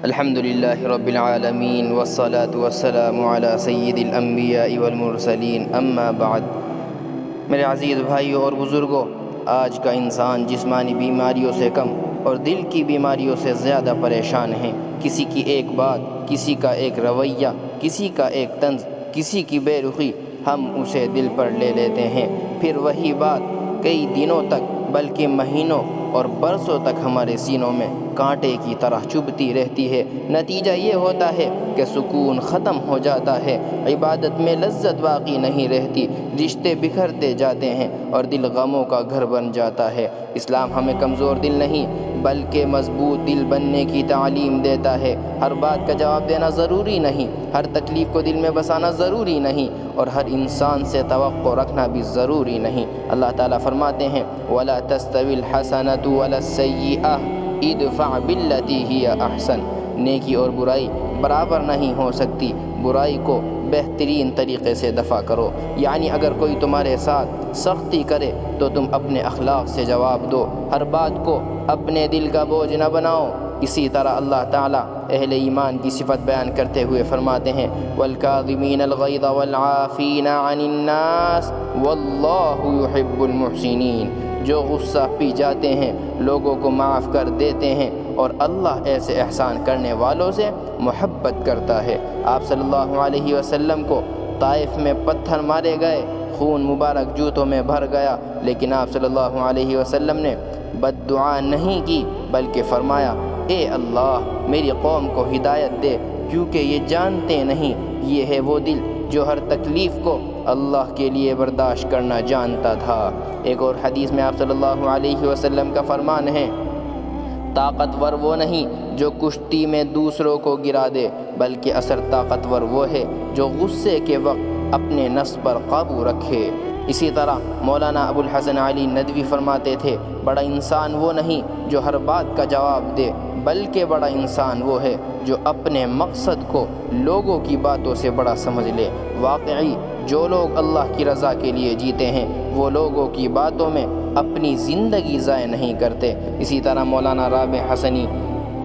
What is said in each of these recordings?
الحمد للہ رب العالمین والصلاة والسلام علی سید الانبیاء والمرسلین اما بعد۔ میرے عزیز بھائیوں اور بزرگوں، آج کا انسان جسمانی بیماریوں سے کم اور دل کی بیماریوں سے زیادہ پریشان ہے۔ کسی کی ایک بات، کسی کا ایک رویہ، کسی کا ایک طنز، کسی کی بے رخی، ہم اسے دل پر لے لیتے ہیں۔ پھر وہی بات کئی دنوں تک بلکہ مہینوں اور برسوں تک ہمارے سینوں میں کانٹے کی طرح چبھتی رہتی ہے۔ نتیجہ یہ ہوتا ہے کہ سکون ختم ہو جاتا ہے، عبادت میں لذت باقی نہیں رہتی، رشتے بکھرتے جاتے ہیں اور دل غموں کا گھر بن جاتا ہے۔ اسلام ہمیں کمزور دل نہیں بلکہ مضبوط دل بننے کی تعلیم دیتا ہے۔ ہر بات کا جواب دینا ضروری نہیں، ہر تکلیف کو دل میں بسانا ضروری نہیں، اور ہر انسان سے توقع رکھنا بھی ضروری نہیں۔ اللہ تعالیٰ فرماتے ہیں وَلَا تَسْتَوِي الْحَسَنَةُ وَلَا السَّيِّئَةُ ادفع بالتي هي احسن۔ نیکی اور برائی برابر نہیں ہو سکتی، برائی کو بہترین طریقے سے دفع کرو۔ یعنی اگر کوئی تمہارے ساتھ سختی کرے تو تم اپنے اخلاق سے جواب دو، ہر بات کو اپنے دل کا بوجھ نہ بناؤ۔ اسی طرح اللہ تعالیٰ اہل ایمان کی صفت بیان کرتے ہوئے فرماتے ہیں والکاظمین الغیظ والعافین عن الناس واللہ یحب المحسنین۔ جو غصہ پی جاتے ہیں لوگوں کو معاف کر دیتے ہیں، اور اللہ ایسے احسان کرنے والوں سے محبت کرتا ہے۔ آپ صلی اللہ علیہ وسلم کو طائف میں پتھر مارے گئے، خون مبارک جوتوں میں بھر گیا، لیکن آپ صلی اللہ علیہ وسلم نے بد دعا نہیں کی بلکہ فرمایا اے اللہ میری قوم کو ہدایت دے، کیونکہ یہ جانتے نہیں۔ یہ ہے وہ دل جو ہر تکلیف کو اللہ کے لیے برداشت کرنا جانتا تھا۔ ایک اور حدیث میں آپ صلی اللہ علیہ وسلم کا فرمان ہے طاقتور وہ نہیں جو کشتی میں دوسروں کو گرا دے، بلکہ اصل طاقتور وہ ہے جو غصے کے وقت اپنے نفس پر قابو رکھے۔ اسی طرح مولانا ابو الحسن علی ندوی فرماتے تھے بڑا انسان وہ نہیں جو ہر بات کا جواب دے، بلکہ بڑا انسان وہ ہے جو اپنے مقصد کو لوگوں کی باتوں سے بڑا سمجھ لے۔ واقعی جو لوگ اللہ کی رضا کے لیے جیتے ہیں وہ لوگوں کی باتوں میں اپنی زندگی ضائع نہیں کرتے۔ اسی طرح مولانا رابع حسنی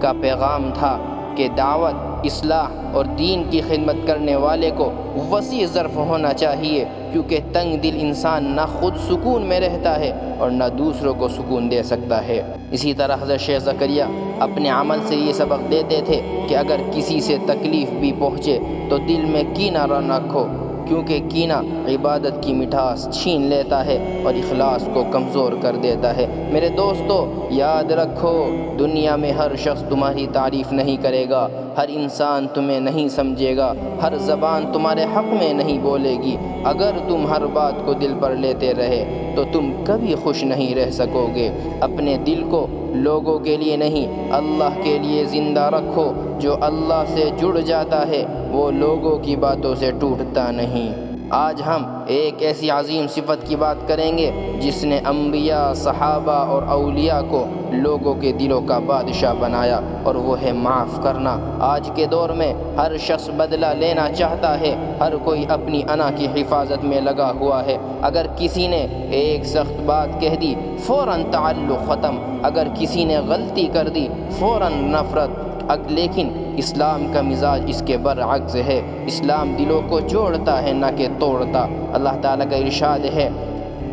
کا پیغام تھا کہ دعوت، اصلاح اور دین کی خدمت کرنے والے کو وسیع ظرف ہونا چاہیے، کیونکہ تنگ دل انسان نہ خود سکون میں رہتا ہے اور نہ دوسروں کو سکون دے سکتا ہے۔ اسی طرح حضرت شیخ زکریا اپنے عمل سے یہ سبق دیتے تھے کہ اگر کسی سے تکلیف بھی پہنچے تو دل میں کینہ نہ رکھو، کیونکہ کینہ عبادت کی مٹھاس چھین لیتا ہے اور اخلاص کو کمزور کر دیتا ہے۔ میرے دوستو یاد رکھو دنیا میں ہر شخص تمہاری تعریف نہیں کرے گا، ہر انسان تمہیں نہیں سمجھے گا، ہر زبان تمہارے حق میں نہیں بولے گی۔ اگر تم ہر بات کو دل پر لیتے رہے تو تم کبھی خوش نہیں رہ سکو گے۔ اپنے دل کو لوگوں کے لیے نہیں اللہ کے لیے زندہ رکھو۔ جو اللہ سے جڑ جاتا ہے وہ لوگوں کی باتوں سے ٹوٹتا نہیں۔ آج ہم ایک ایسی عظیم صفت کی بات کریں گے جس نے انبیاء، صحابہ اور اولیاء کو لوگوں کے دلوں کا بادشاہ بنایا، اور وہ ہے معاف کرنا۔ آج کے دور میں ہر شخص بدلہ لینا چاہتا ہے، ہر کوئی اپنی انا کی حفاظت میں لگا ہوا ہے۔ اگر کسی نے ایک سخت بات کہہ دی فوراً تعلق ختم، اگر کسی نے غلطی کر دی فوراً نفرت۔ لیکن اسلام کا مزاج اس کے برعکس ہے، اسلام دلوں کو جوڑتا ہے نہ کہ توڑتا۔ اللہ تعالیٰ کا ارشاد ہے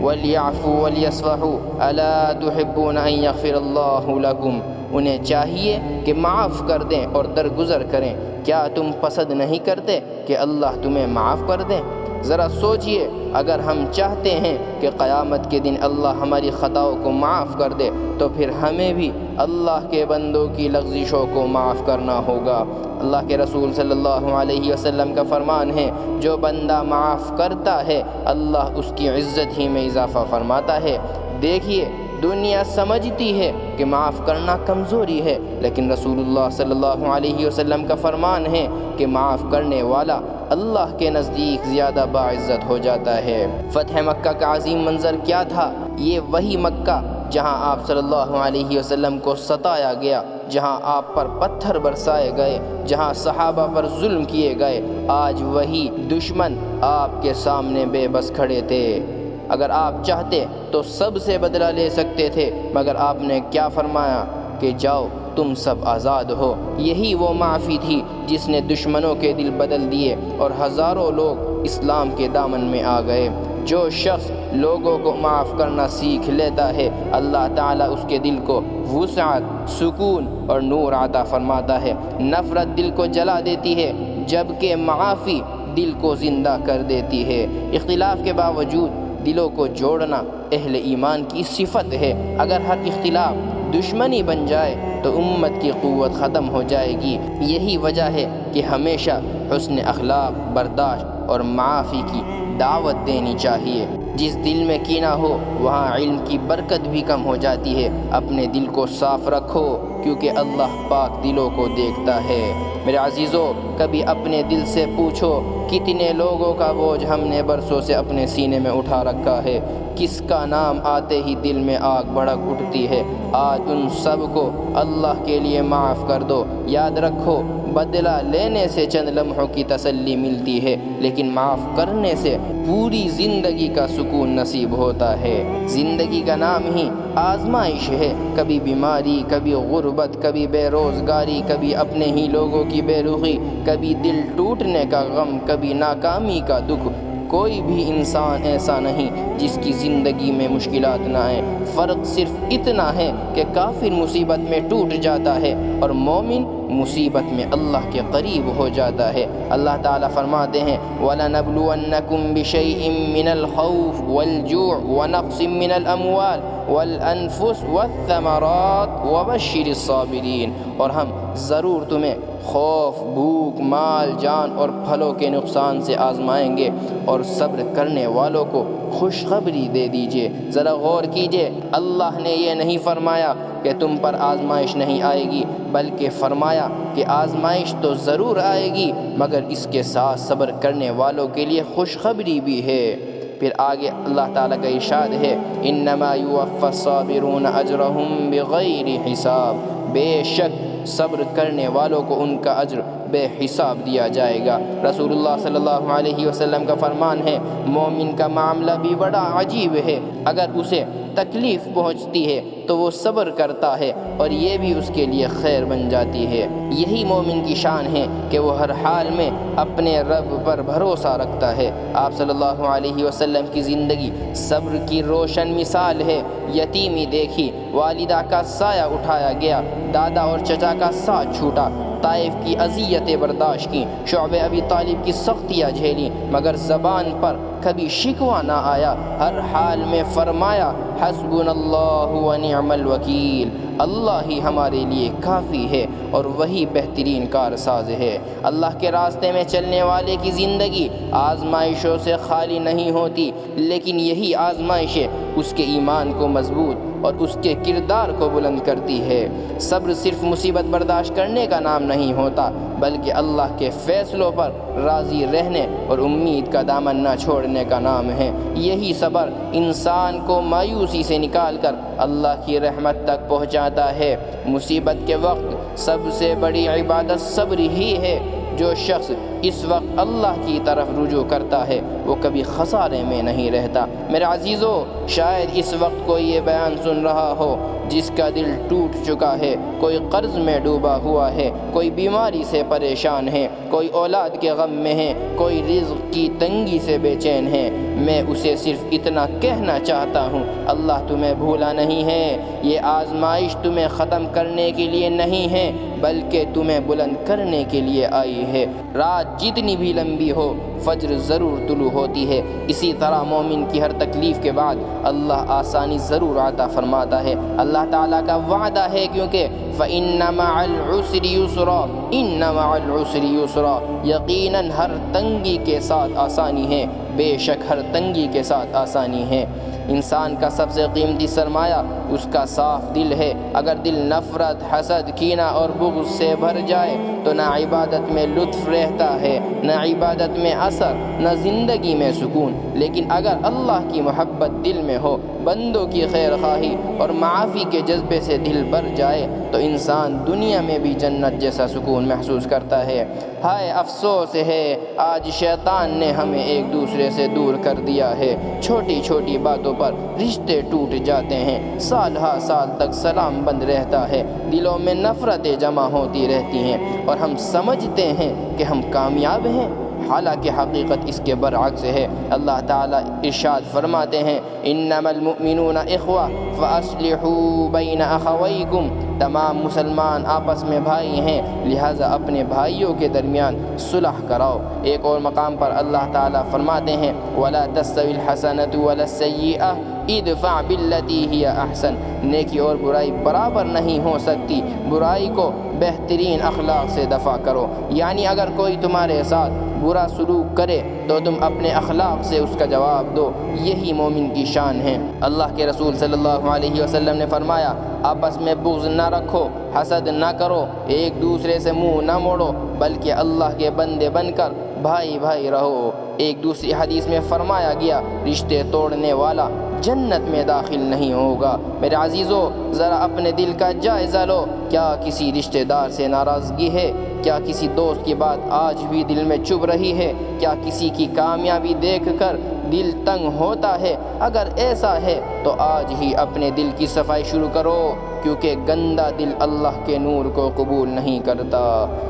وَلْيَعْفُوا وَلْيَصْفَحُوا أَلَا تُحِبُّونَ أَن يَغْفِرَ اللَّهُ لَكُمْ۔ انہیں چاہیے کہ معاف کر دیں اور درگزر کریں۔ کیا تم پسند نہیں کرتے کہ اللہ تمہیں معاف کر دیں؟ ذرا سوچئے، اگر ہم چاہتے ہیں کہ قیامت کے دن اللہ ہماری خطاؤں کو معاف کر دے تو پھر ہمیں بھی اللہ کے بندوں کی لغزشوں کو معاف کرنا ہوگا۔ اللہ کے رسول صلی اللہ علیہ وسلم کا فرمان ہے جو بندہ معاف کرتا ہے اللہ اس کی عزت ہی میں اضافہ فرماتا ہے۔ دیکھیے دنیا سمجھتی ہے کہ معاف کرنا کمزوری ہے، لیکن رسول اللہ صلی اللہ علیہ وسلم کا فرمان ہے کہ معاف کرنے والا اللہ کے نزدیک زیادہ باعزت ہو جاتا ہے۔ فتح مکہ کا عظیم منظر کیا تھا؟ یہ وہی مکہ جہاں آپ صلی اللہ علیہ وسلم کو ستایا گیا، جہاں آپ پر پتھر برسائے گئے، جہاں صحابہ پر ظلم کیے گئے۔ آج وہی دشمن آپ کے سامنے بے بس کھڑے تھے۔ اگر آپ چاہتے تو سب سے بدلہ لے سکتے تھے، مگر آپ نے کیا فرمایا کہ جاؤ تم سب آزاد ہو۔ یہی وہ معافی تھی جس نے دشمنوں کے دل بدل دیے اور ہزاروں لوگ اسلام کے دامن میں آ گئے۔ جو شخص لوگوں کو معاف کرنا سیکھ لیتا ہے، اللہ تعالیٰ اس کے دل کو وسعت، سکون اور نور عطا فرماتا ہے۔ نفرت دل کو جلا دیتی ہے جبکہ معافی دل کو زندہ کر دیتی ہے۔ اختلاف کے باوجود دلوں کو جوڑنا اہل ایمان کی صفت ہے۔ اگر ہر اختلاف دشمنی بن جائے تو امت کی قوت ختم ہو جائے گی۔ یہی وجہ ہے کہ ہمیشہ حسن اخلاق، برداشت اور معافی کی دعوت دینی چاہیے۔ جس دل میں کینہ ہو وہاں علم کی برکت بھی کم ہو جاتی ہے۔ اپنے دل کو صاف رکھو کیونکہ اللہ پاک دلوں کو دیکھتا ہے۔ میرے عزیزو، کبھی اپنے دل سے پوچھو کتنے لوگوں کا بوجھ ہم نے برسوں سے اپنے سینے میں اٹھا رکھا ہے، کس کا نام آتے ہی دل میں آگ بھڑک اٹھتی ہے۔ آج ان سب کو اللہ کے لیے معاف کر دو۔ یاد رکھو، بدلہ لینے سے چند لمحوں کی تسلی ملتی ہے، لیکن معاف کرنے سے پوری زندگی کا سکون نصیب ہوتا ہے۔ زندگی کا نام ہی آزمائش ہے، کبھی بیماری، کبھی غربت، کبھی بے روزگاری، کبھی اپنے ہی لوگوں کی بے رخی، کبھی دل ٹوٹنے کا غم، کبھی ناکامی کا دکھ۔ کوئی بھی انسان ایسا نہیں جس کی زندگی میں مشکلات نہ آئیں۔ فرق صرف اتنا ہے کہ کافر مصیبت میں ٹوٹ جاتا ہے اور مومن مصیبت میں اللہ کے قریب ہو جاتا ہے۔ اللہ تعالیٰ فرماتے ہیں وَلَنَبْلُوَنَّكُمْ بِشَيْءٍ مِّنَ الْخَوْفِ وَالْجُوعِ وَنَقْصٍ مِّنَ الْأَمْوَالِ وَالْأَنفُسِ وَالثَّمَرَاتِ وَبَشِّرِ الصَّابِرِينَ، اور ہم ضرور تمہیں خوف، بھوک، مال، جان اور پھلوں کے نقصان سے آزمائیں گے، اور صبر کرنے والوں کو خوشخبری دے دیجیے۔ ذرا غور کیجیے، اللہ نے یہ نہیں فرمایا کہ تم پر آزمائش نہیں آئے گی، بلکہ فرمایا کہ آزمائش تو ضرور آئے گی مگر اس کے ساتھ صبر کرنے والوں کے لیے خوشخبری بھی ہے۔ پھر آگے اللہ تعالیٰ کا ارشاد ہے انما یوفی الصابرون اجرہم بغیر حساب، بے شک صبر کرنے والوں کو ان کا اجر بے حساب دیا جائے گا۔ رسول اللہ صلی اللہ علیہ وسلم کا فرمان ہے مومن کا معاملہ بھی بڑا عجیب ہے، اگر اسے تکلیف پہنچتی ہے تو وہ صبر کرتا ہے اور یہ بھی اس کے لیے خیر بن جاتی ہے۔ یہی مومن کی شان ہے کہ وہ ہر حال میں اپنے رب پر بھروسہ رکھتا ہے۔ آپ صلی اللہ علیہ وسلم کی زندگی صبر کی روشن مثال ہے۔ یتیمی دیکھی، والدہ کا سایہ اٹھایا گیا، دادا اور چچا کا ساتھ چھوٹا، طائف کی اذیتیں برداشت کی، شعب ابی طالب کی سختیاں جھیلی، مگر زبان پر کبھی شکوہ نہ آیا۔ ہر حال میں فرمایا حسبنا اللہ ونعم الوکیل، اللہ ہی ہمارے لیے کافی ہے اور وہی بہترین کارساز ہے۔ اللہ کے راستے میں چلنے والے کی زندگی آزمائشوں سے خالی نہیں ہوتی، لیکن یہی آزمائشیں اس کے ایمان کو مضبوط اور اس کے کردار کو بلند کرتی ہے۔ صبر صرف مصیبت برداشت کرنے کا نام نہیں ہوتا، بلکہ اللہ کے فیصلوں پر راضی رہنے اور امید کا دامن نہ چھوڑنے کا نام ہے۔ یہی صبر انسان کو مایوسی سے نکال کر اللہ کی رحمت تک پہنچاتا ہے۔ مصیبت کے وقت سب سے بڑی عبادت صبر ہی ہے۔ جو شخص اس وقت اللہ کی طرف رجوع کرتا ہے وہ کبھی خسارے میں نہیں رہتا۔ میرے عزیزو، شاید اس وقت کوئی یہ بیان سن رہا ہو جس کا دل ٹوٹ چکا ہے، کوئی قرض میں ڈوبا ہوا ہے، کوئی بیماری سے پریشان ہے، کوئی اولاد کے غم میں ہے، کوئی رزق کی تنگی سے بے چین ہے۔ میں اسے صرف اتنا کہنا چاہتا ہوں اللہ تمہیں بھولا نہیں ہے۔ یہ آزمائش تمہیں ختم کرنے کے لیے نہیں ہے بلکہ تمہیں بلند کرنے کے لیے آئی ہے۔ رات جتنی بھی لمبی ہو فجر ضرور طلوع ہوتی ہے۔ اسی طرح مومن کی ہر تکلیف کے بعد اللہ آسانی ضرور عطا فرماتا ہے۔ اللہ تعالیٰ کا وعدہ ہے کیونکہ فَإِنَّ مَعَ الْعُسْرِ يُسْرًا، إِنَّ مَعَ الْعُسْرِ يُسْرًا، یقیناً ہر تنگی کے ساتھ آسانی ہے، بے شک ہر تنگی کے ساتھ آسانی ہے۔ انسان کا سب سے قیمتی سرمایہ اس کا صاف دل ہے۔ اگر دل نفرت، حسد، کینہ اور بغض سے بھر جائے تو نہ عبادت میں لطف رہتا ہے، نہ عبادت میں اثر، نہ زندگی میں سکون۔ لیکن اگر اللہ کی محبت دل میں ہو، بندوں کی خیر خواہی اور معافی کے جذبے سے دل بھر جائے تو انسان دنیا میں بھی جنت جیسا سکون محسوس کرتا ہے۔ ہائے افسوس ہے آج شیطان نے ہمیں ایک دوسرے سے دور کر دیا ہے۔ چھوٹی چھوٹی باتوں پر رشتے ٹوٹ جاتے ہیں، سال ہا سال تک سلام بند رہتا ہے، دلوں میں نفرتیں جمع ہوتی رہتی ہیں اور ہم سمجھتے ہیں کہ ہم کامیاب ہیں، حالانکہ حقیقت اس کے برعکس ہے۔ اللہ تعالیٰ ارشاد فرماتے ہیں انما المؤمنون اخوہ فاصلحوا بین اخویکم، تمام مسلمان آپس میں بھائی ہیں، لہٰذا اپنے بھائیوں کے درمیان صلح کراؤ۔ ایک اور مقام پر اللہ تعالیٰ فرماتے ہیں ولا تستوی الحسنۃ ولا السیئۃ ادفع بالتی ہی احسن، نیکی اور برائی برابر نہیں ہو سکتی، برائی کو بہترین اخلاق سے دفع کرو، یعنی اگر کوئی تمہارے ساتھ برا سلوک کرے تو تم اپنے اخلاق سے اس کا جواب دو، یہی مومن کی شان ہے۔ اللہ کے رسول صلی اللہ علیہ وسلم نے فرمایا آپس میں بغض نہ رکھو، حسد نہ کرو، ایک دوسرے سے منہ نہ موڑو، بلکہ اللہ کے بندے بن کر بھائی بھائی رہو۔ ایک دوسری حدیث میں فرمایا گیا رشتے توڑنے والا جنت میں داخل نہیں ہوگا۔ میرے عزیزو، ذرا اپنے دل کا جائزہ لو، کیا کسی رشتہ دار سے ناراضگی ہے؟ کیا کسی دوست کی بات آج بھی دل میں چبھ رہی ہے؟ کیا کسی کی کامیابی دیکھ کر دل تنگ ہوتا ہے؟ اگر ایسا ہے تو آج ہی اپنے دل کی صفائی شروع کرو، کیونکہ گندا دل اللہ کے نور کو قبول نہیں کرتا۔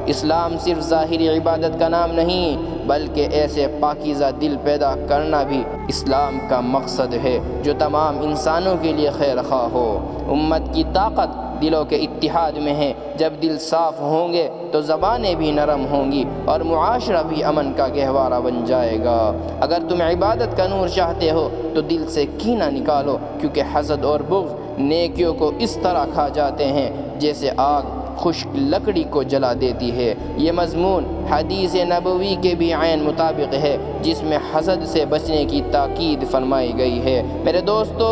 اسلام صرف ظاہری عبادت کا نام نہیں، بلکہ ایسے پاکیزہ دل پیدا کرنا بھی اسلام کا مقصد ہے جو تمام انسانوں کے لیے خیر خواہ ہو۔ امت کی طاقت دلوں کے اتحاد میں ہے، جب دل صاف ہوں گے تو زبانیں بھی نرم ہوں گی اور معاشرہ بھی امن کا گہوارہ بن جائے گا۔ اگر تم عبادت کا نور چاہتے ہو تو دل سے کینہ نکالو، کیونکہ حسد اور بغض نیکیوں کو اس طرح کھا جاتے ہیں جیسے آگ خشک لکڑی کو جلا دیتی ہے۔ یہ مضمون حدیث نبوی کے بھی عین مطابق ہے، جس میں حسد سے بچنے کی تاکید فرمائی گئی ہے۔ میرے دوستو،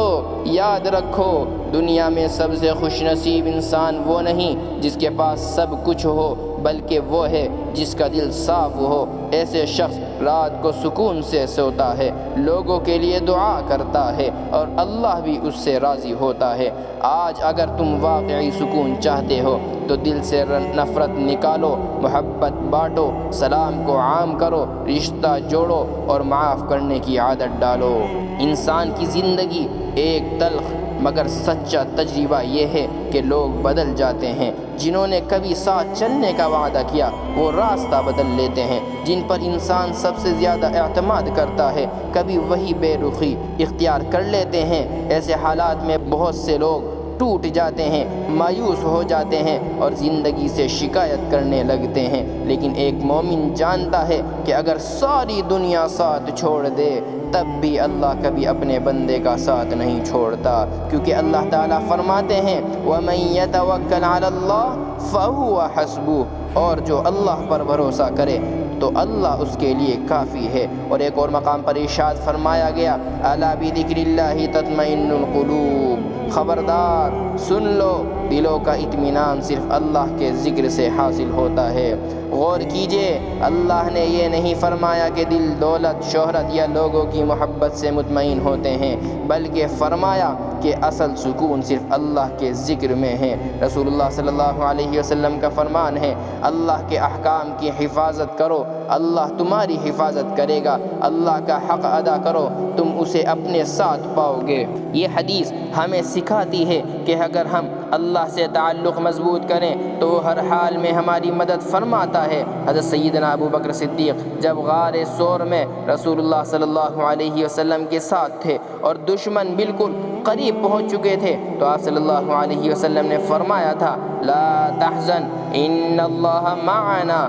یاد رکھو دنیا میں سب سے خوش نصیب انسان وہ نہیں جس کے پاس سب کچھ ہو، بلکہ وہ ہے جس کا دل صاف ہو۔ ایسے شخص رات کو سکون سے سوتا ہے، لوگوں کے لیے دعا کرتا ہے اور اللہ بھی اس سے راضی ہوتا ہے۔ آج اگر تم واقعی سکون چاہتے ہو تو دل سے نفرت نکالو، محبت بانٹو، سلام کو عام کرو، رشتہ جوڑو اور معاف کرنے کی عادت ڈالو۔ انسان کی زندگی ایک تلخ مگر سچا تجربہ یہ ہے کہ لوگ بدل جاتے ہیں۔ جنہوں نے کبھی ساتھ چلنے کا وعدہ کیا وہ راستہ بدل لیتے ہیں، جن پر انسان سب سے زیادہ اعتماد کرتا ہے کبھی وہی بے رخی اختیار کر لیتے ہیں۔ ایسے حالات میں بہت سے لوگ ٹوٹ جاتے ہیں، مایوس ہو جاتے ہیں اور زندگی سے شکایت کرنے لگتے ہیں، لیکن ایک مومن جانتا ہے کہ اگر ساری دنیا ساتھ چھوڑ دے تب بھی اللہ کبھی اپنے بندے کا ساتھ نہیں چھوڑتا، کیونکہ اللہ تعالیٰ فرماتے ہیں وَمَن يَتَوَكَّلْ عَلَى اللَّهِ فَهُوَ حَسْبُهُ، اور جو اللہ پر بھروسہ کرے تو اللہ اس کے لیے کافی ہے۔ اور ایک اور مقام پر ارشاد فرمایا گیا اَلَا بِذِكْرِ اللَّهِ تَطْمَئِنُّ الْقُلُوبُ، خبردار سن لو دلوں کا اطمینان صرف اللہ کے ذکر سے حاصل ہوتا ہے۔ غور کیجئے، اللہ نے یہ نہیں فرمایا کہ دل دولت، شہرت یا لوگوں کی محبت سے مطمئن ہوتے ہیں، بلکہ فرمایا کہ اصل سکون صرف اللہ کے ذکر میں ہے۔ رسول اللہ صلی اللہ علیہ وسلم کا فرمان ہے اللہ کے احکام کی حفاظت کرو، اللہ تمہاری حفاظت کرے گا، اللہ کا حق ادا کرو، تم اسے اپنے ساتھ پاؤ گے۔ یہ حدیث ہمیں سکھاتی ہے کہ اگر ہم اللہ سے تعلق مضبوط کریں تو وہ ہر حال میں ہماری مدد فرماتا ہے۔ حضرت سیدنا ابو بکر صدیق جب غار ثور میں رسول اللہ صلی اللہ علیہ وسلم کے ساتھ تھے اور دشمن بالکل قریب پہنچ چکے تھے تو آپ صلی اللہ علیہ وسلم نے فرمایا تھا لا تحزن ان اللہ معنا،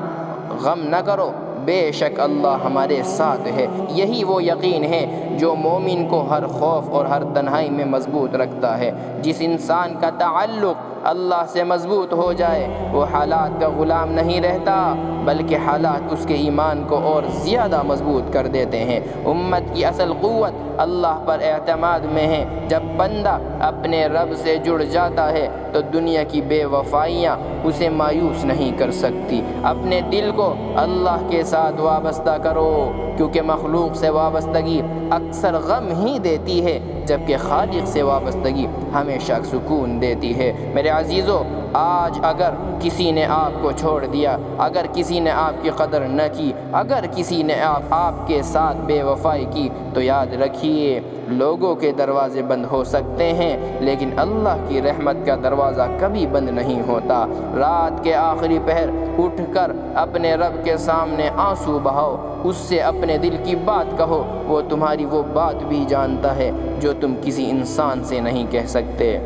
غم نہ کرو بے شک اللہ ہمارے ساتھ ہے۔ یہی وہ یقین ہے جو مومن کو ہر خوف اور ہر تنہائی میں مضبوط رکھتا ہے۔ جس انسان کا تعلق اللہ سے مضبوط ہو جائے وہ حالات کا غلام نہیں رہتا، بلکہ حالات اس کے ایمان کو اور زیادہ مضبوط کر دیتے ہیں۔ امت کی اصل قوت اللہ پر اعتماد میں ہے۔ جب بندہ اپنے رب سے جڑ جاتا ہے تو دنیا کی بے وفائیاں اسے مایوس نہیں کر سکتی۔ اپنے دل کو اللہ کے ساتھ وابستہ کرو، کیونکہ مخلوق سے وابستگی اکثر غم ہی دیتی ہے، جبکہ خالق سے وابستگی ہمیشہ سکون دیتی ہے۔ میرے عزیزو، آج اگر کسی نے آپ کو چھوڑ دیا، اگر کسی نے آپ کی قدر نہ کی، اگر کسی نے آپ کے ساتھ بے وفائی کی، تو یاد رکھیے لوگوں کے دروازے بند ہو سکتے ہیں لیکن اللہ کی رحمت کا دروازہ کبھی بند نہیں ہوتا۔ رات کے آخری پہر اٹھ کر اپنے رب کے سامنے آنسو بہاؤ، اس سے اپنے دل کی بات کہو، وہ تمہاری وہ بات بھی جانتا ہے جو تم کسی انسان سے نہیں کہہ سکتے۔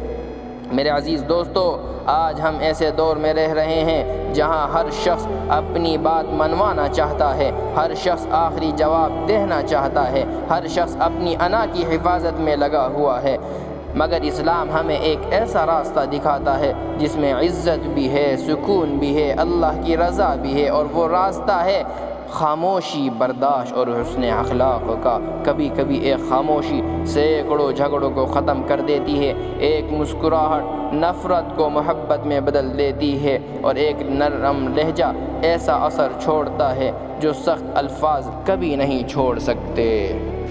میرے عزیز دوستو، آج ہم ایسے دور میں رہ رہے ہیں جہاں ہر شخص اپنی بات منوانا چاہتا ہے، ہر شخص آخری جواب دینا چاہتا ہے، ہر شخص اپنی انا کی حفاظت میں لگا ہوا ہے، مگر اسلام ہمیں ایک ایسا راستہ دکھاتا ہے جس میں عزت بھی ہے، سکون بھی ہے، اللہ کی رضا بھی ہے، اور وہ راستہ ہے خاموشی، برداشت اور حسن اخلاق کا۔ کبھی کبھی ایک خاموشی سینکڑوں جھگڑوں کو ختم کر دیتی ہے، ایک مسکراہٹ نفرت کو محبت میں بدل دیتی ہے، اور ایک نرم لہجہ ایسا اثر چھوڑتا ہے جو سخت الفاظ کبھی نہیں چھوڑ سکتے۔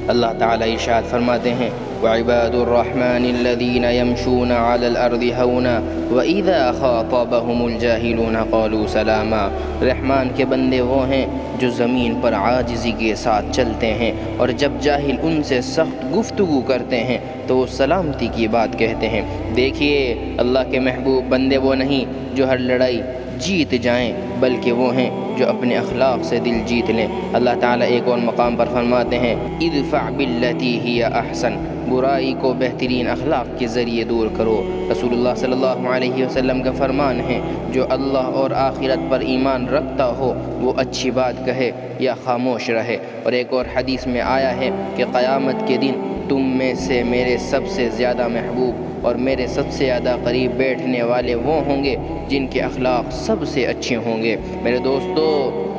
اللہ تعالیٰ ارشاد فرماتے ہیں وَعِبَادُ الرَّحْمَنِ الَّذِينَ يَمْشُونَ عَلَى الْأَرْضِ هَوْنًا وَإِذَا خَاطَبَهُمُ الْجَاهِلُونَ قَالُوا سَلَامًا۔ رحمان کے بندے وہ ہیں جو زمین پر عاجزی کے ساتھ چلتے ہیں، اور جب جاہل ان سے سخت گفتگو کرتے ہیں تو وہ سلامتی کی بات کہتے ہیں۔ دیکھیے اللہ کے محبوب بندے وہ نہیں جو ہر لڑائی جیت جائیں، بلکہ وہ ہیں جو اپنے اخلاق سے دل جیت لیں۔ اللہ تعالیٰ ایک اور مقام پر فرماتے ہیں ادفع باللتی ہی احسن، برائی کو بہترین اخلاق کے ذریعے دور کرو۔ رسول اللہ صلی اللہ علیہ وسلم کا فرمان ہے جو اللہ اور آخرت پر ایمان رکھتا ہو وہ اچھی بات کہے یا خاموش رہے۔ اور ایک اور حدیث میں آیا ہے کہ قیامت کے دن تم میں سے میرے سب سے زیادہ محبوب اور میرے سب سے زیادہ قریب بیٹھنے والے وہ ہوں گے جن کے اخلاق سب سے اچھے ہوں گے۔ میرے دوستو،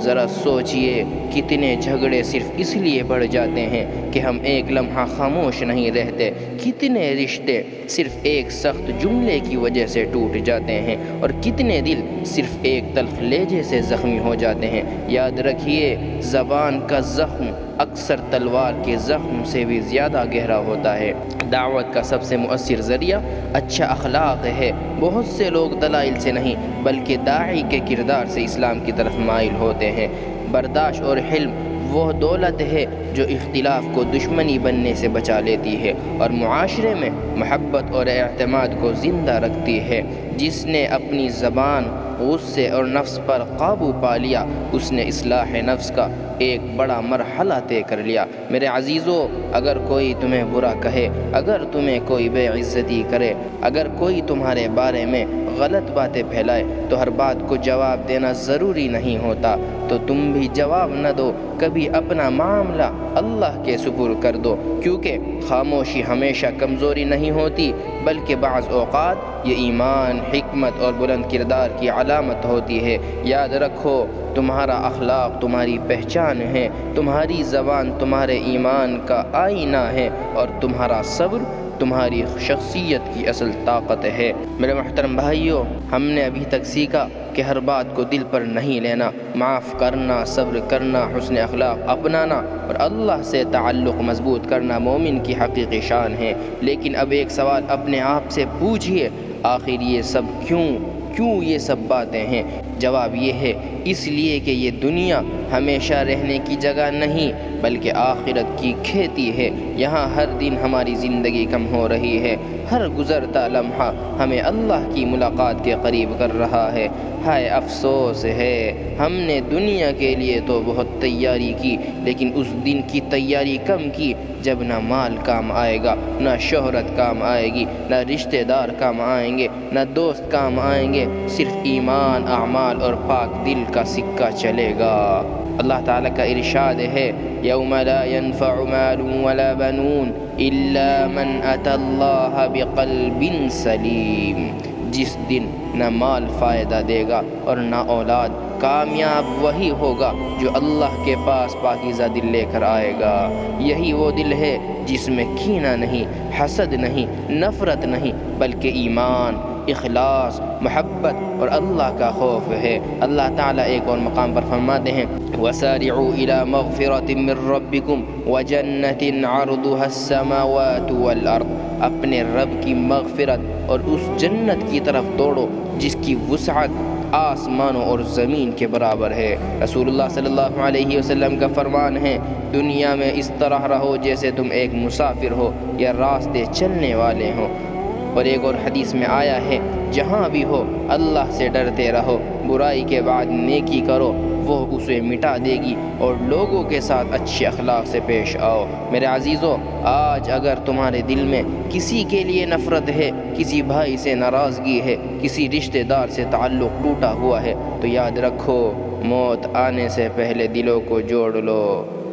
ذرا سوچئے کتنے جھگڑے صرف اس لیے بڑھ جاتے ہیں کہ ہم ایک لمحہ خاموش نہیں رہتے، کتنے رشتے صرف ایک سخت جملے کی وجہ سے ٹوٹ جاتے ہیں، اور کتنے دل صرف ایک تلخ لہجے سے زخمی ہو جاتے ہیں۔ یاد رکھیے زبان کا زخم اکثر تلوار کے زخم سے بھی زیادہ گہرا ہوتا ہے۔ دعوت کا سب سے مؤثر ذریعہ اچھا اخلاق ہے۔ بہت سے لوگ دلائل سے نہیں بلکہ داعی کے کردار سے اسلام کی طرف مائل ہوتے ہیں۔ برداشت اور حلم وہ دولت ہے جو اختلاف کو دشمنی بننے سے بچا لیتی ہے اور معاشرے میں محبت اور اعتماد کو زندہ رکھتی ہے۔ جس نے اپنی زبان، غصے اور نفس پر قابو پا لیا اس نے اصلاح نفس کا ایک بڑا مرحلہ طے کر لیا۔ میرے عزیزو، اگر کوئی تمہیں برا کہے، اگر تمہیں کوئی بے عزتی کرے، اگر کوئی تمہارے بارے میں غلط باتیں پھیلائے تو ہر بات کو جواب دینا ضروری نہیں ہوتا، تو تم بھی جواب نہ دو، کبھی اپنا معاملہ اللہ کے سپرد کر دو، کیونکہ خاموشی ہمیشہ کمزوری نہیں ہوتی بلکہ بعض اوقات یہ ایمان، حکمت اور بلند کردار کی علامت ہوتی ہے۔ یاد رکھو تمہارا اخلاق تمہاری پہچان ہے، تمہاری زبان تمہارے ایمان کا آئینہ ہے، اور تمہارا صبر تمہاری شخصیت کی اصل طاقت ہے۔ میرے محترم بھائیوں، ہم نے ابھی تک سیکھا کہ ہر بات کو دل پر نہیں لینا، معاف کرنا، صبر کرنا، حسن اخلاق اپنانا اور اللہ سے تعلق مضبوط کرنا مومن کی حقیقی شان ہے۔ لیکن اب ایک سوال اپنے آپ سے پوچھئے، آخر یہ سب کیوں یہ سب باتیں ہیں؟ جواب یہ ہے اس لیے کہ یہ دنیا ہمیشہ رہنے کی جگہ نہیں بلکہ آخرت کی کھیتی ہے۔ یہاں ہر دن ہماری زندگی کم ہو رہی ہے، ہر گزرتا لمحہ ہمیں اللہ کی ملاقات کے قریب کر رہا ہے۔ ہائے افسوس ہے، ہم نے دنیا کے لیے تو بہت تیاری کی لیکن اس دن کی تیاری کم کی جب نہ مال کام آئے گا، نہ شہرت کام آئے گی، نہ رشتہ دار کام آئیں گے، نہ دوست کام آئیں گے، صرف ایمان، اعمال اور پاک دل کا سکہ چلے گا۔ اللہ تعالیٰ کا ارشاد ہے یوم لا ينفع مال ولا بنون الا من اتى اللہ بقلب سلیم، جس دن نہ مال فائدہ دے گا اور نہ اولاد، کامیاب وہی ہوگا جو اللہ کے پاس پاکیزہ دل لے کر آئے گا۔ یہی وہ دل ہے جس میں کینہ نہیں، حسد نہیں، نفرت نہیں بلکہ ایمان، اخلاص، محبت اور اللہ کا خوف ہے۔ اللہ تعالیٰ ایک اور مقام پر فرماتے ہیں وَسَارِعُوا إِلَى مَغْفِرَةٍ مِّن رَّبِّكُمْ وَجَنَّةٍ عَرْضُهَا السَّمَاوَاتُ وَالْأَرْضُ، اپنے رب کی مغفرت اور اس جنت کی طرف دوڑو جس کی وسعت آسمانوں اور زمین کے برابر ہے۔ رسول اللہ صلی اللہ علیہ وسلم کا فرمان ہے دنیا میں اس طرح رہو جیسے تم ایک مسافر ہو یا راستے چلنے والے ہو۔ اور ایک اور حدیث میں آیا ہے جہاں بھی ہو اللہ سے ڈرتے رہو، برائی کے بعد نیکی کرو، وہ اسے مٹا دے گی، اور لوگوں کے ساتھ اچھے اخلاق سے پیش آؤ۔ میرے عزیزو، آج اگر تمہارے دل میں کسی کے لیے نفرت ہے، کسی بھائی سے ناراضگی ہے، کسی رشتہ دار سے تعلق ٹوٹا ہوا ہے، تو یاد رکھو موت آنے سے پہلے دلوں کو جوڑ لو۔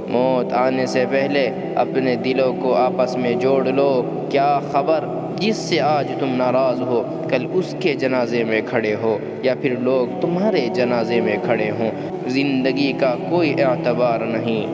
موت آنے سے پہلے اپنے دلوں کو آپس میں جوڑ لو۔ کیا خبر جس سے آج تم ناراض ہو کل اس کے جنازے میں کھڑے ہو، یا پھر لوگ تمہارے جنازے میں کھڑے ہوں۔ زندگی کا کوئی اعتبار نہیں۔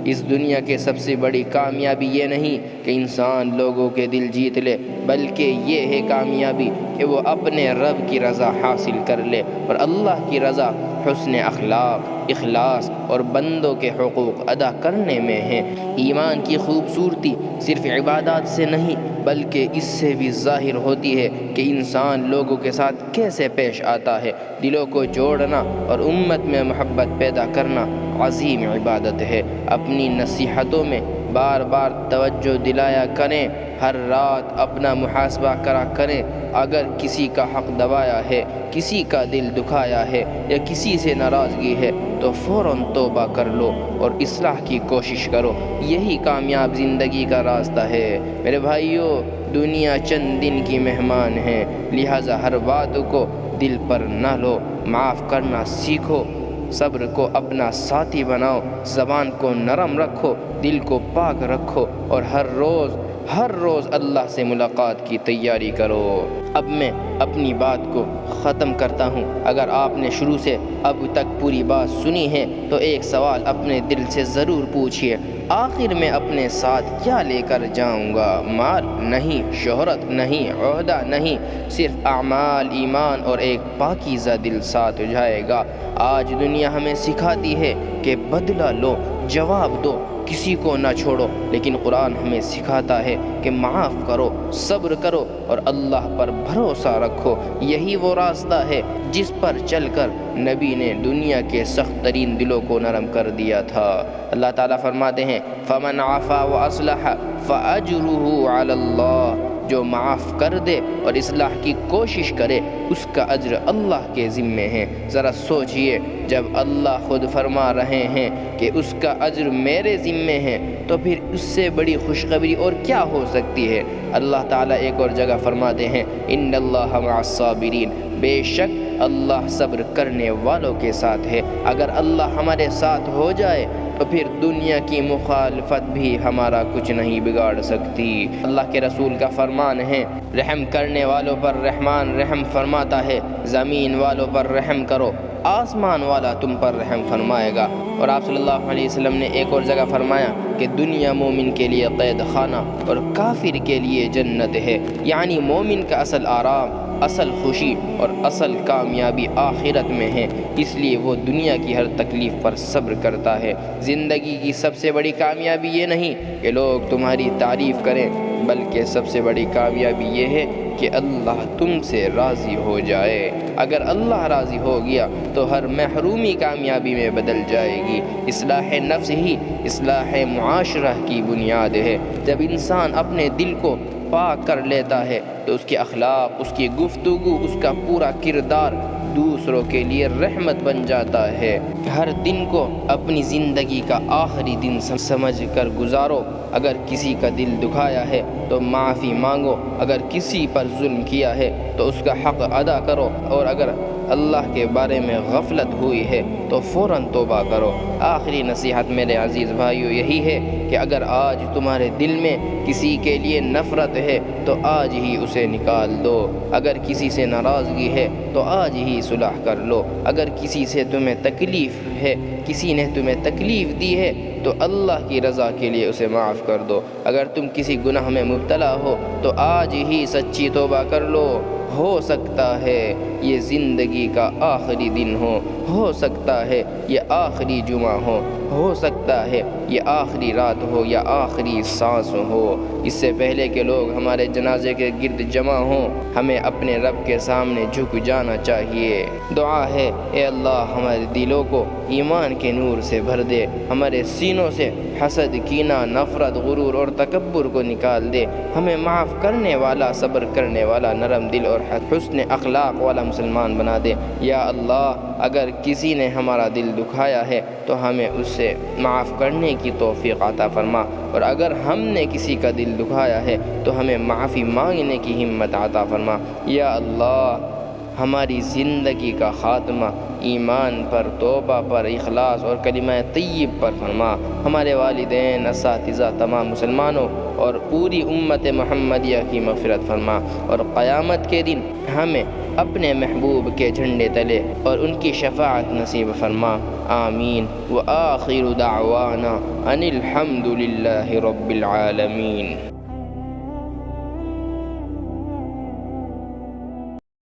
اس دنیا کے سب سے بڑی کامیابی یہ نہیں کہ انسان لوگوں کے دل جیت لے، بلکہ یہ ہے کامیابی کہ وہ اپنے رب کی رضا حاصل کر لے، اور اللہ کی رضا حسن اخلاق، اخلاص اور بندوں کے حقوق ادا کرنے میں ہے۔ ایمان کی خوبصورتی صرف عبادات سے نہیں بلکہ اس سے بھی ظاہر ہوتی ہے کہ انسان لوگوں کے ساتھ کیسے پیش آتا ہے۔ دلوں کو جوڑنا اور امت میں محبت پیدا کرنا عظیم عبادت ہے۔ اپنی نصیحتوں میں بار بار توجہ دلایا کریں، ہر رات اپنا محاسبہ کرا کریں۔ اگر کسی کا حق دبایا ہے، کسی کا دل دکھایا ہے یا کسی سے ناراضگی ہے تو فوراً توبہ کر لو اور اصلاح کی کوشش کرو۔ یہی کامیاب زندگی کا راستہ ہے۔ میرے بھائیوں، دنیا چند دن کی مہمان ہے، لہٰذا ہر بات کو دل پر نہ لو، معاف کرنا سیکھو، صبر کو اپنا ساتھی بناؤ، زبان کو نرم رکھو، دل کو پاک رکھو، اور ہر روز اللہ سے ملاقات کی تیاری کرو۔ اب میں اپنی بات کو ختم کرتا ہوں۔ اگر آپ نے شروع سے اب تک پوری بات سنی ہے تو ایک سوال اپنے دل سے ضرور پوچھیے، آخر میں اپنے ساتھ کیا لے کر جاؤں گا؟ مال نہیں، شہرت نہیں، عہدہ نہیں، صرف اعمال، ایمان اور ایک پاکیزہ دل ساتھ جائے گا۔ آج دنیا ہمیں سکھاتی ہے کہ بدلہ لو، جواب دو، کسی کو نہ چھوڑو، لیکن قرآن ہمیں سکھاتا ہے کہ معاف کرو، صبر کرو اور اللہ پر بھروسہ رکھو۔ یہی وہ راستہ ہے جس پر چل کر نبی نے دنیا کے سخت ترین دلوں کو نرم کر دیا تھا۔ اللہ تعالیٰ فرماتے ہیں فَمَنْ عَفَا وَأَصْلَحَ فَأَجْرُهُ عَلَى اللَّهِ، جو معاف کر دے اور اصلاح کی کوشش کرے اس کا اجر اللہ کے ذمے ہے۔ ذرا سوچئے، جب اللہ خود فرما رہے ہیں کہ اس کا اجر میرے ذمے ہے تو پھر اس سے بڑی خوشخبری اور کیا ہو سکتی ہے؟ اللہ تعالیٰ ایک اور جگہ فرماتے ہیں ان اللہ مع الصابرین، بے شک اللہ صبر کرنے والوں کے ساتھ ہے۔ اگر اللہ ہمارے ساتھ ہو جائے تو پھر دنیا کی مخالفت بھی ہمارا کچھ نہیں بگاڑ سکتی۔ اللہ کے رسول کا فرمان ہے رحم کرنے والوں پر رحمان رحم فرماتا ہے، زمین والوں پر رحم کرو، آسمان والا تم پر رحم فرمائے گا۔ اور آپ صلی اللہ علیہ وسلم نے ایک اور جگہ فرمایا کہ دنیا مومن کے لیے قید خانہ اور کافر کے لیے جنت ہے، یعنی مومن کا اصل آرام، اصل خوشی اور اصل کامیابی آخرت میں ہے، اس لیے وہ دنیا کی ہر تکلیف پر صبر کرتا ہے۔ زندگی کی سب سے بڑی کامیابی یہ نہیں کہ لوگ تمہاری تعریف کریں، بلکہ سب سے بڑی کامیابی یہ ہے کہ اللہ تم سے راضی ہو جائے۔ اگر اللہ راضی ہو گیا تو ہر محرومی کامیابی میں بدل جائے گی۔ اصلاح نفس ہی اصلاح معاشرہ کی بنیاد ہے۔ جب انسان اپنے دل کو پاک کر لیتا ہے تو اس کے اخلاق، اس کی گفتگو، اس کا پورا کردار دوسروں کے لیے رحمت بن جاتا ہے۔ ہر دن کو اپنی زندگی کا آخری دن سمجھ کر گزارو۔ اگر کسی کا دل دکھایا ہے تو معافی مانگو، اگر کسی پر ظلم کیا ہے تو اس کا حق ادا کرو، اور اگر اللہ کے بارے میں غفلت ہوئی ہے تو فوراً توبہ کرو۔ آخری نصیحت میرے عزیز بھائیو یہی ہے کہ اگر آج تمہارے دل میں کسی کے لیے نفرت ہے تو آج ہی اسے نکال دو۔ اگر کسی سے ناراضگی ہے تو آج ہی صلح کر لو۔ اگر کسی سے تمہیں تکلیف ہے، کسی نے تمہیں تکلیف دی ہے تو اللہ کی رضا کے لیے اسے معاف کر دو۔ اگر تم کسی گناہ میں مبتلا ہو تو آج ہی سچی توبہ کر لو، ہو سکتا ہے یہ زندگی کا آخری دن ہو سکتا ہے یہ آخری جمعہ ہو سکتا ہے یہ آخری رات ہو یا آخری سانس ہو۔ اس سے پہلے کہ لوگ ہمارے جنازے کے گرد جمع ہوں، ہمیں اپنے رب کے سامنے جھک جانا چاہیے۔ دعا ہے، اے اللہ ہمارے دلوں کو ایمان کے نور سے بھر دے، ہمارے سینوں سے حسد، کینہ، نفرت، غرور اور تکبر کو نکال دے، ہمیں معاف کرنے والا، صبر کرنے والا، نرم دل اور حسن اخلاق والا مسلمان بنا دے۔ یا اللہ اگر کسی نے ہمارا دل دکھایا ہے تو ہمیں اس سے معاف کرنے کی توفیق عطا فرما، اور اگر ہم نے کسی کا دل دکھایا ہے تو ہمیں معافی مانگنے کی ہمت عطا فرما۔ یا اللہ ہماری زندگی کا خاتمہ ایمان پر، توبہ پر، اخلاص اور کلمہ طیب پر فرما۔ ہمارے والدین، اساتذہ، تمام مسلمانوں اور پوری امت محمدیہ کی مغفرت فرما، اور قیامت کے دن ہمیں اپنے محبوب کے جھنڈے تلے اور ان کی شفاعت نصیب فرما۔ آمین۔ وآخر دعوانا ان الحمد للہ رب العالمین۔